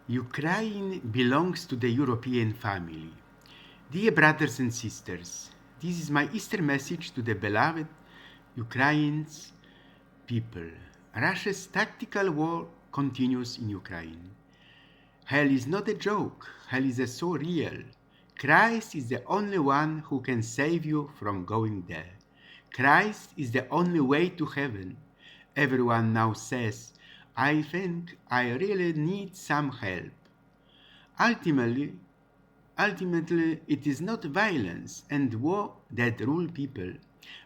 Ukraine belongs to the European family. Dear brothers and sisters, this is my Easter message to the beloved Ukraine's people. Russia's tactical war continues in Ukraine. Hell is not a joke, hell is so real. Christ is the only one who can save you from going there. Christ is the only way to heaven. Everyone now says, I think I really need some help. Ultimately, ultimately, it is not violence and war that rule people,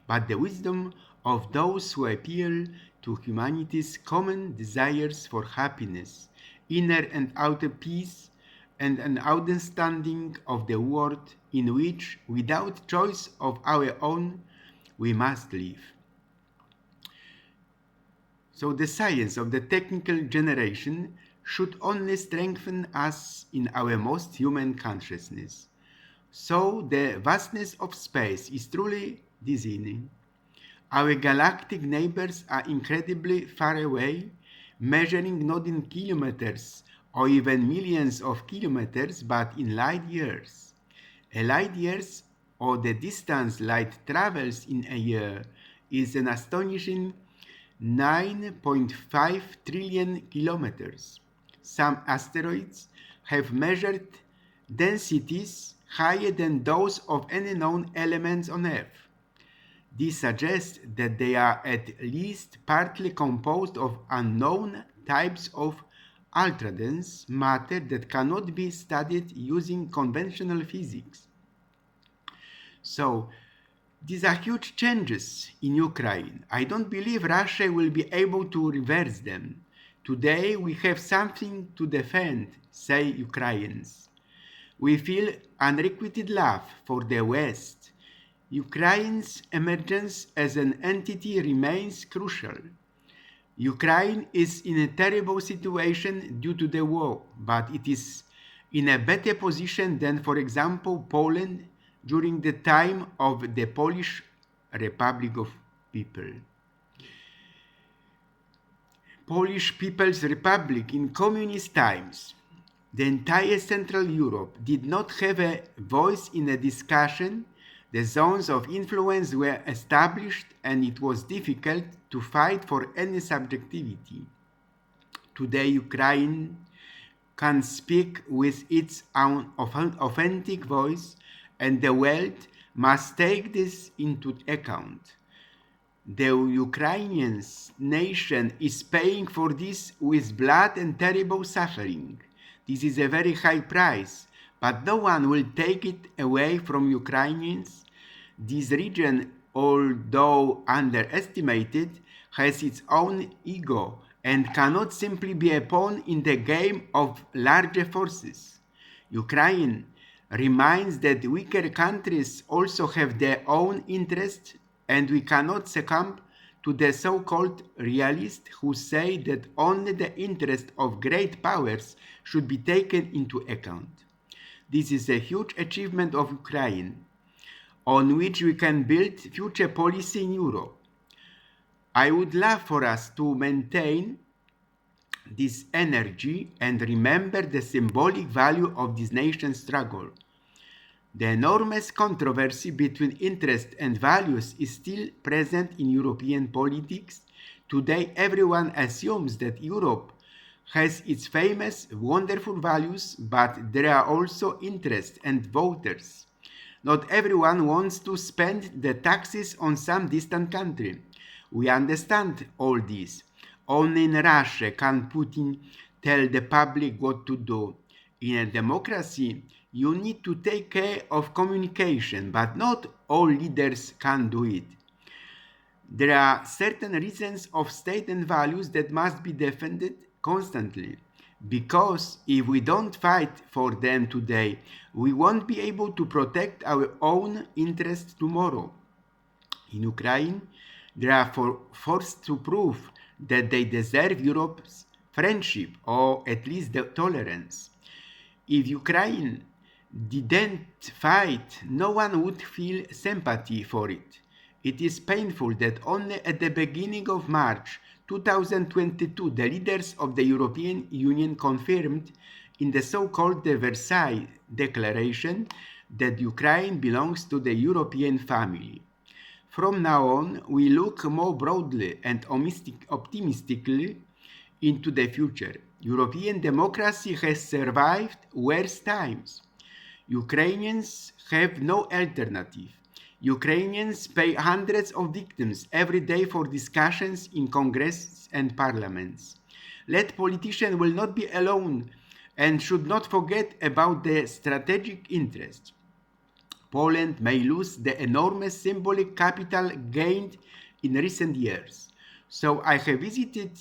but the wisdom of those who appeal to humanity's common desires for happiness, inner and outer peace, and an understanding of the world in which, without choice of our own, we must live. So the science of the technical generation should only strengthen us in our most human consciousness. So the vastness of space is truly dizzying. Our galactic neighbors are incredibly far away, measuring not in kilometers or even millions of kilometers, but in light years. A light years, or the distance light travels in a year, is an astonishing 9.5 trillion kilometers. Some asteroids have measured densities higher than those of any known elements on Earth. This suggests that they are at least partly composed of unknown types of ultra-dense matter that cannot be studied using conventional physics. So, these are huge changes in Ukraine. I don't believe Russia will be able to reverse them. Today we have something to defend, say Ukrainians. We feel unrequited love for the West. Ukraine's emergence as an entity remains crucial. Ukraine is in a terrible situation due to the war, but it is in a better position than, for example, Poland during the time of the Polish Republic of People. Polish People's Republic in communist times. The entire Central Europe did not have a voice in the discussion. The zones of influence were established and it was difficult to fight for any subjectivity. Today, Ukraine can speak with its own authentic voice, and the world must take this into account. The Ukrainian nation is paying for this with blood and terrible suffering. This is a very high price, but no one will take it away from Ukrainians. This region, although underestimated, has its own ego and cannot simply be a pawn in the game of larger forces. Ukraine reminds that weaker countries also have their own interests, and we cannot succumb to the so-called realists who say that only the interest of great powers should be taken into account. This is a huge achievement of Ukraine, on which we can build future policy in Europe. I would love for us to maintain this energy and remember the symbolic value of this nation's struggle. The enormous controversy between interest and values is still present in European politics. Today, everyone assumes that Europe has its famous, wonderful values, but there are also interests and voters. Not everyone wants to spend the taxes on some distant country. We understand all this. Only in Russia can Putin tell the public what to do. In a democracy, you need to take care of communication, but not all leaders can do it. There are certain reasons of state and values that must be defended constantly, because if we don't fight for them today, we won't be able to protect our own interests tomorrow. In Ukraine, they are forced to prove that they deserve Europe's friendship or at least the tolerance. If Ukraine didn't fight, no one would feel sympathy for it. It is painful that only at the beginning of March 2022 the leaders of the European Union confirmed in the so-called Versailles Declaration that Ukraine belongs to the European family. From now on, we look more broadly and optimistically into the future. European democracy has survived worse times. Ukrainians have no alternative. Ukrainians pay hundreds of victims every day for discussions in Congress and parliaments. Let politicians will not be alone and should not forget about the strategic interest. Poland may lose the enormous symbolic capital gained in recent years. So I have visited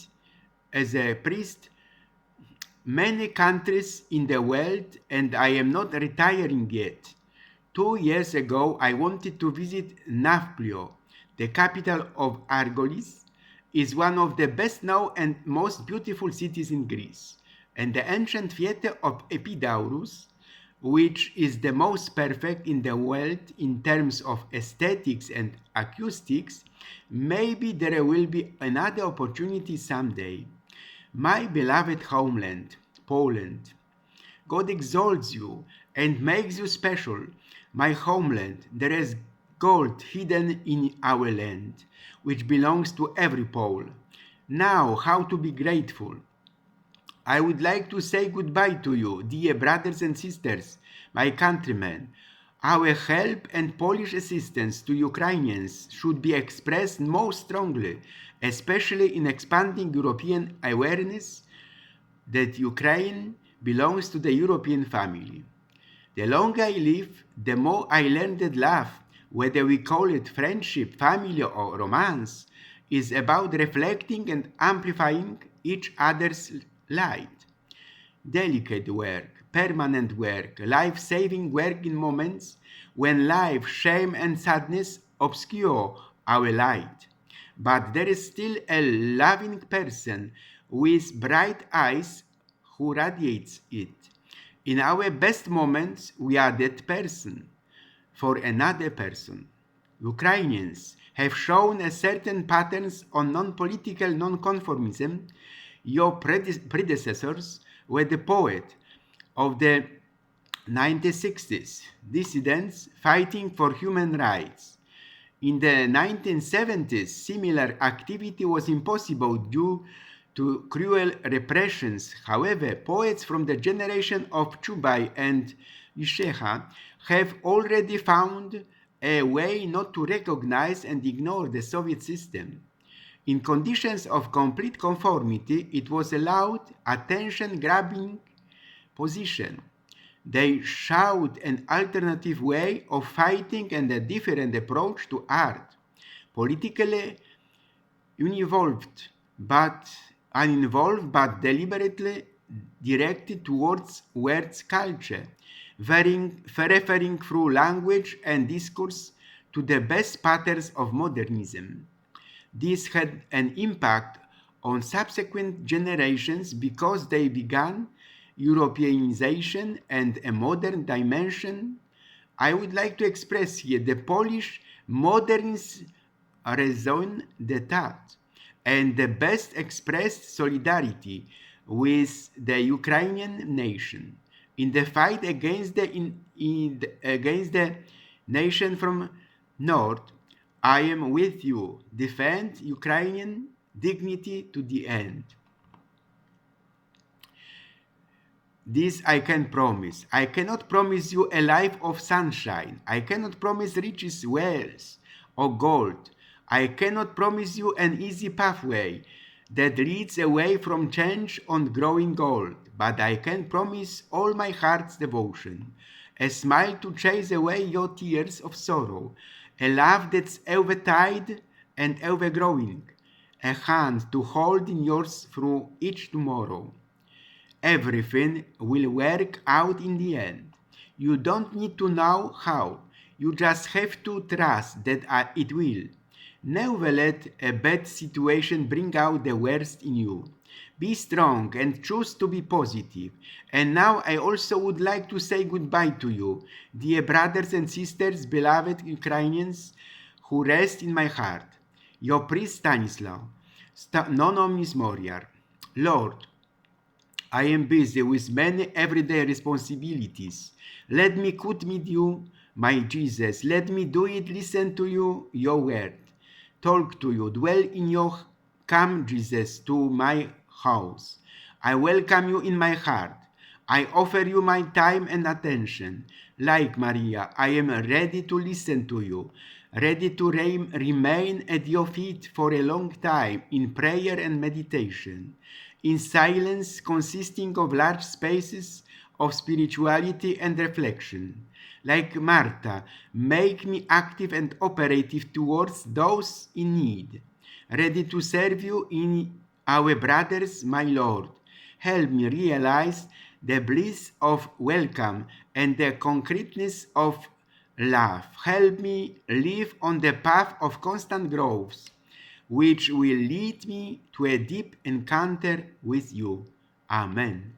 as a priest many countries in the world and I am not retiring yet. 2 years ago, I wanted to visit Nafplio, the capital of Argolis, is one of the best known and most beautiful cities in Greece, and the ancient theater of Epidaurus, which is the most perfect in the world in terms of aesthetics and acoustics. Maybe there will be another opportunity someday. My beloved homeland, Poland, God exalts you and makes you special. My homeland, there is gold hidden in our land, which belongs to every Pole. Now, how to be grateful? I would like to say goodbye to you, dear brothers and sisters, my countrymen. Our help and Polish assistance to Ukrainians should be expressed more strongly, especially in expanding European awareness that Ukraine belongs to the European family. The longer I live, the more I learn that love, whether we call it friendship, family, or romance, is about reflecting and amplifying each other's light. Delicate work, permanent work, life-saving work in moments when life, shame, and sadness obscure our light. But there is still a loving person with bright eyes who radiates it. In our best moments, we are that person for another person. Ukrainians have shown a certain patterns on non-political non-conformism. Your predecessors were the poet of the 1960s, dissidents fighting for human rights. In the 1970s, similar activity was impossible due to cruel repressions. However, poets from the generation of Chubay and Yusheha have already found a way not to recognize and ignore the Soviet system. In conditions of complete conformity, it was allowed attention-grabbing position. They showed an alternative way of fighting and a different approach to art, politically uninvolved but deliberately directed towards words culture, referring through language and discourse to the best patterns of modernism. This had an impact on subsequent generations because they began Europeanization and a modern dimension. I would like to express here the Polish modernist raison d'etat and the best expressed solidarity with the Ukrainian nation in the fight against the nation from north. I am with you. Defend Ukrainian dignity to the end. This I can promise. I cannot promise you a life of sunshine. I cannot promise riches, wealth, or gold. I cannot promise you an easy pathway that leads away from change on growing gold. But I can promise all my heart's devotion, a smile to chase away your tears of sorrow, a love that's ever-tide and ever-growing, a hand to hold in yours through each tomorrow. Everything will work out in the end. You don't need to know how. You just have to trust that it will. Never let a bad situation bring out the worst in you. Be strong and choose to be positive. And now I also would like to say goodbye to you, dear brothers and sisters, beloved Ukrainians, who rest in my heart. Your priest Stanislaw, non omnis moriar. Lord, I am busy with many everyday responsibilities. Let me could meet you, my Jesus. Let me do it, listen to you, your word. Talk to you, dwell in your, come, Jesus, to my house. I welcome you in my heart. I offer you my time and attention. Like Maria, I am ready to listen to you, ready to remain at your feet for a long time in prayer and meditation, in silence consisting of large spaces of spirituality and reflection. Like Martha, make me active and operative towards those in need, ready to serve you in our brothers, my Lord. Help me realize the bliss of welcome and the concreteness of love. Help me live on the path of constant growth, which will lead me to a deep encounter with you. Amen.